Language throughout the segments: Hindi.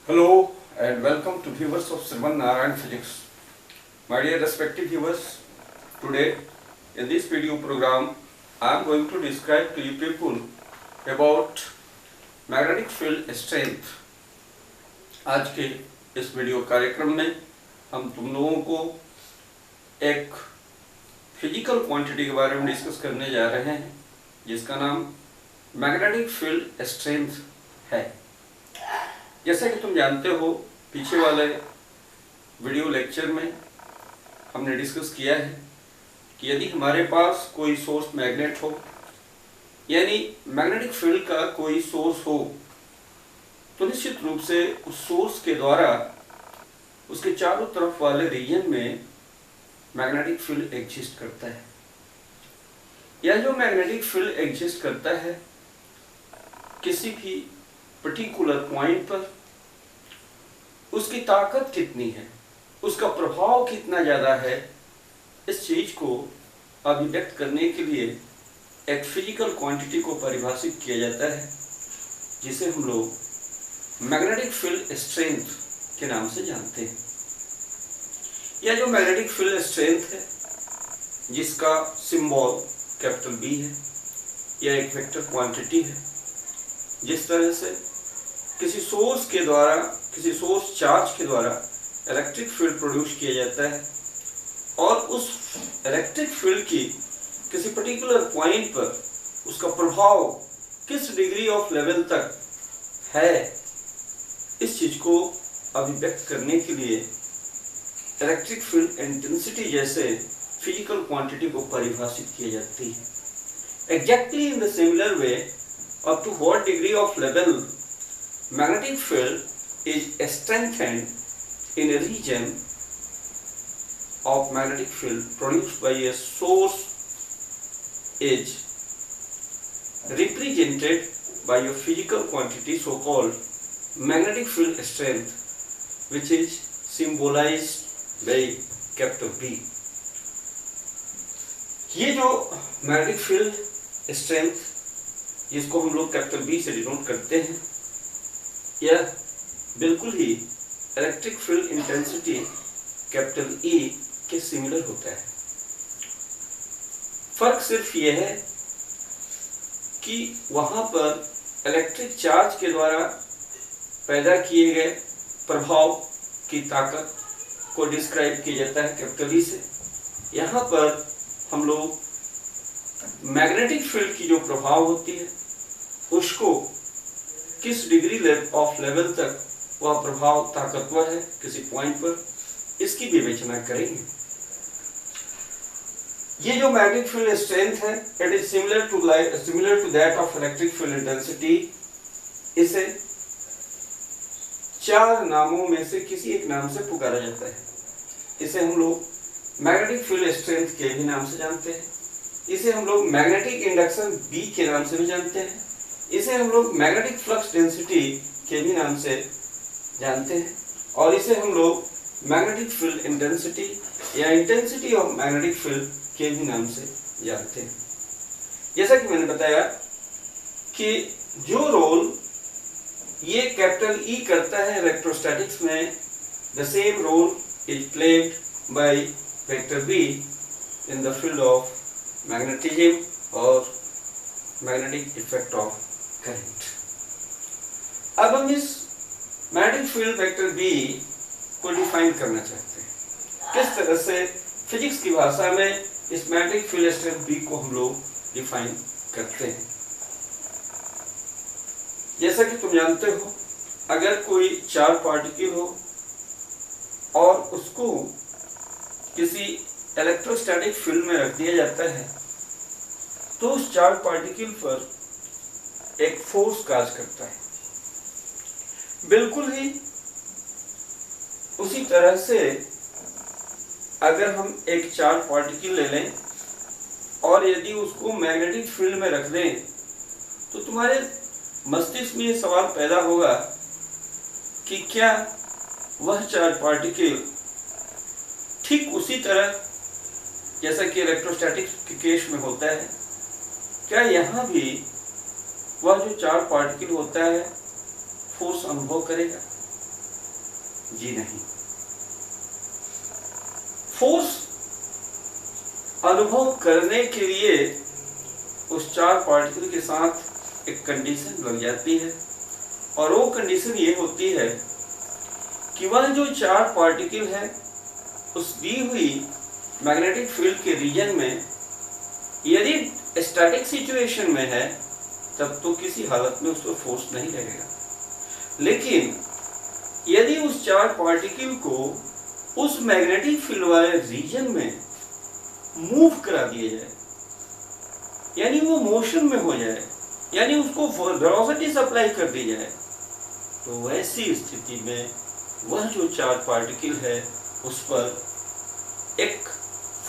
Hello and welcome to viewers of Srivan Narayan Physics. My dear respective viewers, today in this video program I am going to describe to you people about magnetic field strength. आज के इस वीडियो कार्यक्रम में हम तुम लोगों को एक फिजिकल क्वांटिटी के बारे में डिस्कस करने जा रहे हैं जिसका नाम मैग्नेटिक फील्ड स्ट्रेंथ है। जैसा कि तुम जानते हो, पीछे वाले वीडियो लेक्चर में हमने डिस्कस किया है कि यदि हमारे पास कोई सोर्स मैग्नेट हो, यानी मैग्नेटिक फील्ड का कोई सोर्स हो, तो निश्चित रूप से उस सोर्स के द्वारा उसके चारों तरफ वाले रीजन में मैग्नेटिक फील्ड एग्जिस्ट करता है। यह जो मैग्नेटिक फील्ड एग्जिस्ट करता है किसी भी पर्टिकुलर पॉइंट पर, उसकी ताकत कितनी है, उसका प्रभाव कितना ज़्यादा है, इस चीज़ को अभिव्यक्त करने के लिए एक फिजिकल क्वांटिटी को परिभाषित किया जाता है जिसे हम लोग मैग्नेटिक फील्ड स्ट्रेंथ के नाम से जानते हैं। यह जो मैग्नेटिक फील्ड स्ट्रेंथ है जिसका सिंबल कैपिटल बी है, यह एक वेक्टर क्वांटिटी है। जिस तरह से किसी सोर्स के द्वारा, किसी सोर्स चार्ज के द्वारा इलेक्ट्रिक फील्ड प्रोड्यूस किया जाता है और उस इलेक्ट्रिक फील्ड की किसी पर्टिकुलर पॉइंट पर उसका प्रभाव किस डिग्री ऑफ लेवल तक है, इस चीज को अभिव्यक्त करने के लिए इलेक्ट्रिक फील्ड इंटेंसिटी जैसे फिजिकल क्वांटिटी को परिभाषित की जाती है। Exactly in the similar way, up to what degree of level magnetic field is strengthened in a region of magnetic field produced by a source is represented by a physical quantity so called magnetic field strength, which is symbolized by capital B. ये जो मैग्नेटिक फील्ड स्ट्रेंथ जिसको हम लोग कैपिटल बी से डिनोट करते हैं, यह बिल्कुल ही electric field intensity capital E के सिमिलर होता है। फर्क सिर्फ यह है कि वहां पर इलेक्ट्रिक चार्ज के द्वारा पैदा किए गए प्रभाव की ताकत को डिस्क्राइब किया जाता है कैपिटल ई से। यहाँ पर हम लोग मैग्नेटिक फील्ड की जो प्रभाव होती है उसको किस डिग्री ऑफ लेवल तक वह प्रभाव ताकतवर है किसी पॉइंट पर, इसकी विवेचना करेंगे। ये जो मैग्नेटिक फील्ड स्ट्रेंथ है, it is similar to that of electric field intensity. इसे चार नामों में से किसी एक नाम से पुकारा जाता है। इसे हम लोग मैग्नेटिक फील्ड स्ट्रेंथ के भी नाम से जानते हैं, इसे हम लोग मैग्नेटिक इंडक्शन बी के नाम से भी जानते हैं, इसे हम लोग मैग्नेटिक फ्लक्स डेंसिटी के भी नाम से जानते हैं, और इसे हम लोग मैग्नेटिक फील्ड इंटेंसिटी या इंटेंसिटी ऑफ मैग्नेटिक फील्ड के भी नाम से जानते हैं। जैसा कि मैंने बताया कि जो रोल ये कैपिटल ई करता है इलेक्ट्रोस्टैटिक्स में, the same role is played by vector B in the field of magnetism और मैग्नेटिक इफेक्ट ऑफ करंट। अब हम इस मैग्नेटिक फील्ड वेक्टर बी को डिफाइन करना चाहते हैं। किस तरह से फिजिक्स की भाषा में इस मैग्नेटिक फील्ड स्ट्रेंथ बी को हम लोग डिफाइन करते हैं। जैसा कि तुम जानते हो, अगर कोई चार्ज पार्टिकल हो और उसको किसी इलेक्ट्रोस्टैटिक फील्ड में रख दिया जाता है तो उस चार्ज पार्टिकल पर एक फोर्स कार्य करता है। बिल्कुल ही उसी तरह से अगर हम एक चार्ज पार्टिकल ले लें और यदि उसको मैग्नेटिक फील्ड में रख दें तो तुम्हारे मस्तिष्क में ये सवाल पैदा होगा कि क्या वह चार्ज पार्टिकल ठीक उसी तरह जैसा कि इलेक्ट्रोस्टैटिक के केस में होता है, क्या यहाँ भी वह जो चार्ज पार्टिकल होता है फोर्स अनुभव करेगा? जी नहीं। फोर्स अनुभव करने के लिए उस चार पार्टिकल के साथ एक कंडीशन लग जाती है, और वो कंडीशन ये होती है कि वह जो चार पार्टिकल है उस दी हुई मैग्नेटिक फील्ड के रीजन में यदि स्टैटिक सिचुएशन में है तब तो किसी हालत में उस पर फोर्स नहीं लगेगा, लेकिन यदि उस चार पार्टिकल को उस मैग्नेटिक फील्ड वाले रीजन में मूव करा दिया जाए, यानी वो मोशन में हो जाए, यानी उसको वेलोसिटी सप्लाई कर दी जाए, तो वैसी स्थिति में वह जो चार पार्टिकल है उस पर एक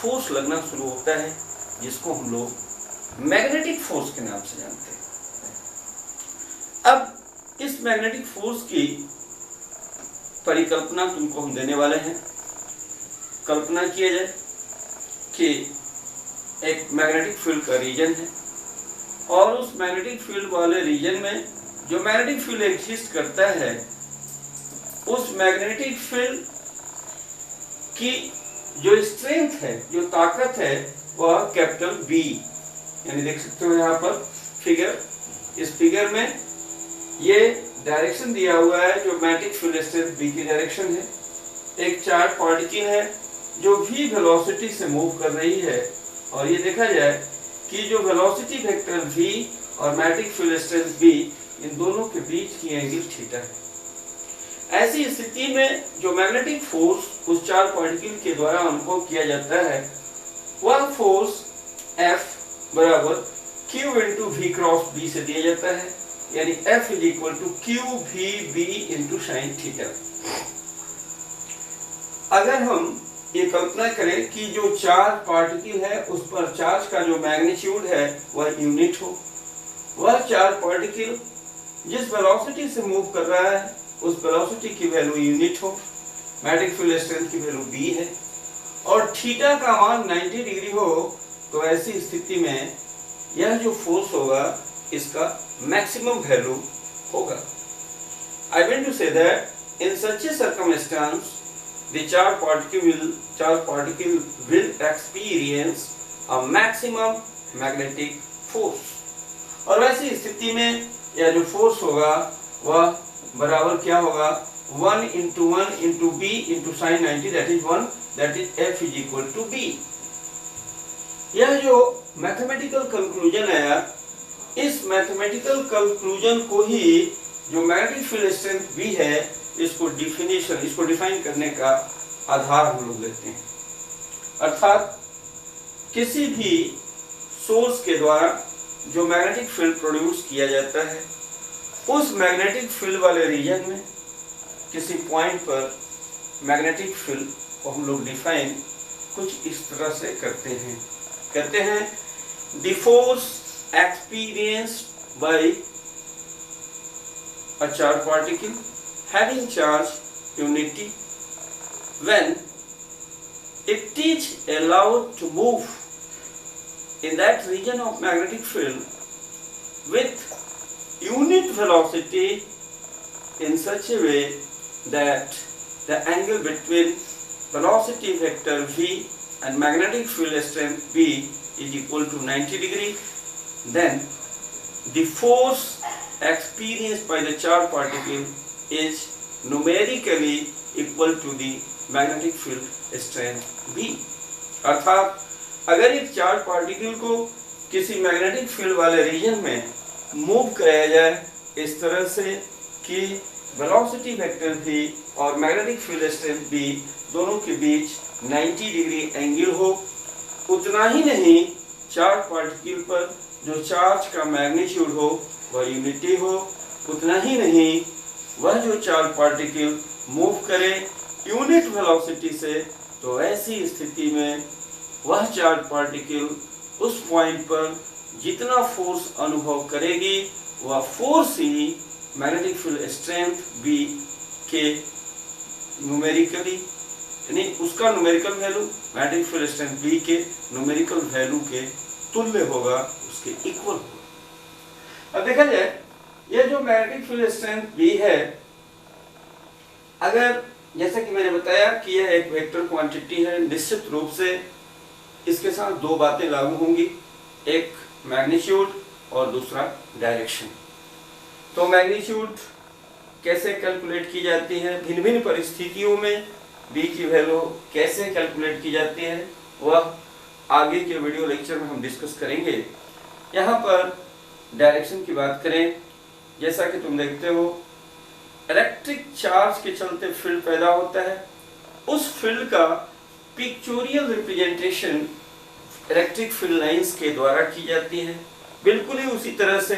फोर्स लगना शुरू होता है, जिसको हम लोग मैग्नेटिक फोर्स के नाम से जानते हैं। अब इस मैग्नेटिक फोर्स की परिकल्पना तुमको हम देने वाले हैं। कल्पना किया जाए कि एक मैग्नेटिक फील्ड का रीजन है, और उस मैग्नेटिक फील्ड वाले रीजन में जो मैग्नेटिक फील्ड एग्जिस्ट करता है, उस मैग्नेटिक फील्ड की जो स्ट्रेंथ है, जो ताकत है, वह कैपिटल बी, यानी देख सकते हो यहाँ पर फिगर, इस फिगर में ये डायरेक्शन दिया हुआ है जो मैग्नेटिक फील्ड स्ट्रेंथ बी की डायरेक्शन है। एक चार्ज पार्टिकल है जो भी वेलोसिटी से मूव कर रही है, और ये देखा जाए कि जो वेलोसिटी वेक्टर v और मैग्नेटिक फील्ड स्ट्रेंथ b, इन दोनों के बीच की एंगल थीटा है। ऐसी स्थिति में जो मैग्नेटिक फोर्स उस चार पार्टिकल के द्वारा अनुभव किया जाता है, वह फोर्स F बराबर Q into V cross B से दिया जाता है, यानी F is equal to QVB into sine theta. अगर हम ये कल्पना करें कि जो चार्ज पार्टिकल है उस पर चार्ज का जो मैग्नीट्यूड है वह यूनिट हो, वह चार्ज पार्टिकल जिस वेलोसिटी से मूव कर रहा है उस वेलोसिटी की वैल्यू यूनिट हो, मैग्नेटिक फील्ड स्ट्रेंथ की वैल्यू b है, और थीटा का मान 90 डिग्री हो, तो ऐसी स्थिति में यह जो फोर्स होगा इसका मैक्सिमम वैल्यू होगा। I want to say that in such a circumstance the charged particle will experience a maximum magnetic force, और वैसी स्थिति में यह जो फोर्स होगा वह बराबर क्या होगा, 1 into 1 into b into sin 90, that is 1, that is F is equal to b। यह जो मैथमेटिकल कंक्लूजन आया, इस मैथमेटिकल कंक्लूजन को ही जो मैग्नेटिक फील्ड स्ट्रेंथ b है, इसको डिफाइन करने का आधार हम लोग लेते हैं। अर्थात किसी भी सोर्स के द्वारा जो मैग्नेटिक फील्ड प्रोड्यूस किया जाता है, उस मैग्नेटिक फील्ड वाले रीजन में किसी पॉइंट पर मैग्नेटिक फील्ड को हम लोग डिफाइन कुछ इस तरह से करते हैं। कहते हैं the force experienced bye a charged particle having charge unity when it is allowed to move in that region of magnetic field with unit velocity in such a way that the angle between velocity vector v and magnetic field strength b is equal to 90 degree, then the force experienced by the charged particle is numerically equal to the magnetic field strength B। अर्थात अगर एक चार्ज पार्टिकल को किसी मैग्नेटिक फील्ड वाले रीजन में मूव कराया जाए इस तरह से कि वेलोसिटी वेक्टर V और मैग्नेटिक फील्ड स्ट्रेंथ B दोनों के बीच 90 डिग्री एंगल हो, उतना ही नहीं चार्ज पार्टिकल पर जो चार्ज का मैग्नीट्यूड हो वह यूनिटी हो, उतना ही नहीं वह जो चार्ज पार्टिकल मूव करे यूनिट वेलोसिटी से, तो ऐसी स्थिति में वह चार्ज पार्टिकल उस पॉइंट पर जितना फोर्स अनुभव करेगी वह फोर्स ही मैग्नेटिक फील्ड स्ट्रेंथ B के न्यूमेरिकली, यानी उसका numerical value magnetic field strength B के न्यूमेरिकल वैल्यू के तुल्य होगा, उसके इक्वल होगा। अब देखा जाए यह जो मैग्नेटिक फील्ड स्ट्रेंथ B है, अगर जैसा कि मैंने बताया कि यह एक वेक्टर क्वांटिटी है, निश्चित रूप से इसके साथ दो बातें लागू होंगी, एक मैग्नीट्यूड और दूसरा डायरेक्शन। तो मैग्नीट्यूड कैसे कैलकुलेट की जाती है, भिन्न भिन्न परिस्थितियों में b की वैल्यू कैसे कैलकुलेट की जाती है, वह आगे के वीडियो लेक्चर में हम डिस्कस करेंगे। यहाँ पर डायरेक्शन की बात करें, जैसा कि तुम देखते हो इलेक्ट्रिक चार्ज के चलते फील्ड पैदा होता है, उस फील्ड का pictorial representation electric field lines के द्वारा की जाती है। बिल्कुल ही उसी तरह से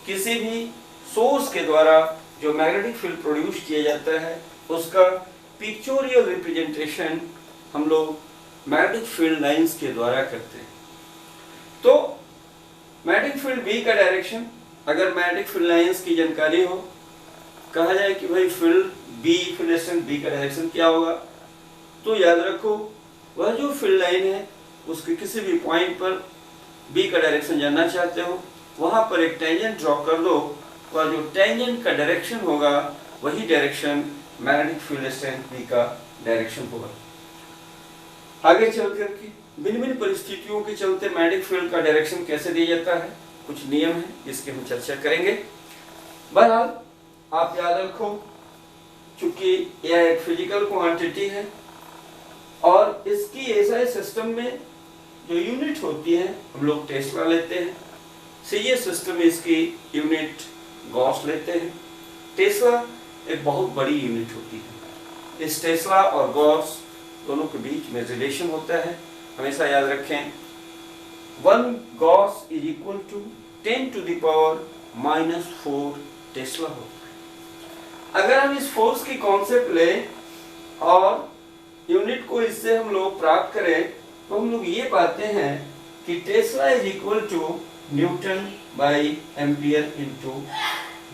किसी भी सोर्स के द्वारा जो मैग्नेटिक फील्ड प्रोड्यूस किया जाता है उसका पिक्चोरियल रिप्रेजेंटेशन हम लोग मैग्नेटिक फील्ड लाइंस के द्वारा करते हैं। तो मैग्नेटिक फील्ड B का डायरेक्शन, अगर मैग्नेटिक फील्ड लाइंस की जानकारी हो, कहा जाए कि भाई फील्ड B, फील्ड B का डायरेक्शन क्या होगा, तो याद रखो वह जो फील्ड लाइन है उसके किसी भी पॉइंट पर B का डायरेक्शन जानना चाहते हो, वहां पर एक टेंजेंट ड्रॉ कर दो, और जो टेंजेंट का डायरेक्शन होगा वही direction magnetic field strength B का डायरेक्शन होगा। आगे चल करके भिन्न भिन्न परिस्थितियों के चलते मैग्नेटिक फील्ड का डायरेक्शन कैसे दिया जाता है, कुछ नियम है जिसके हम चर्चा करेंगे। बहरहाल आप याद रखो, चूंकि यह एक फिजिकल क्वांटिटी है और इसकी एसआई सिस्टम में जो यूनिट होती है हम लोग टेस्ला लेते हैं, सीए सिस्टम में इसकी यूनिट गॉस लेते हैं। टेस्ला एक बहुत बड़ी यूनिट होती है। इस टेस्ला और गॉस दोनों के बीच में रिलेशन होता है, हमेशा याद रखें। 1 gauss is equal to 10 to the power -4 tesla होता है। अगर हम इस फोर्स की कॉन्सेप्ट लें और यूनिट को इससे हम लोग प्राप्त करें, तो हम लोग ये पाते हैं कि tesla is equal to newton by ampere into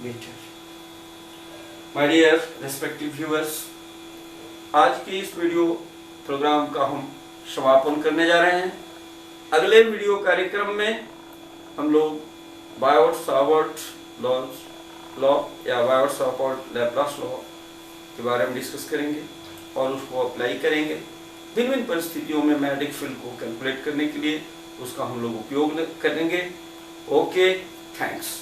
metre. My dear respective viewers, आज की इस वीडियो प्रोग्राम का हम समापन करने जा रहे हैं। अगले वीडियो कार्यक्रम में हम लोग बायोट-सावर्ट लॉ या बायोट-सावर्ट लैप्लास लॉ के बारे में डिस्कस करेंगे और उसको अप्लाई करेंगे। भिन्न भिन्न परिस्थितियों में मैग्नेटिक फील्ड को कैलकुलेट करने के लिए उसका हम लोग उपयोग करेंगे। Okay, thanks.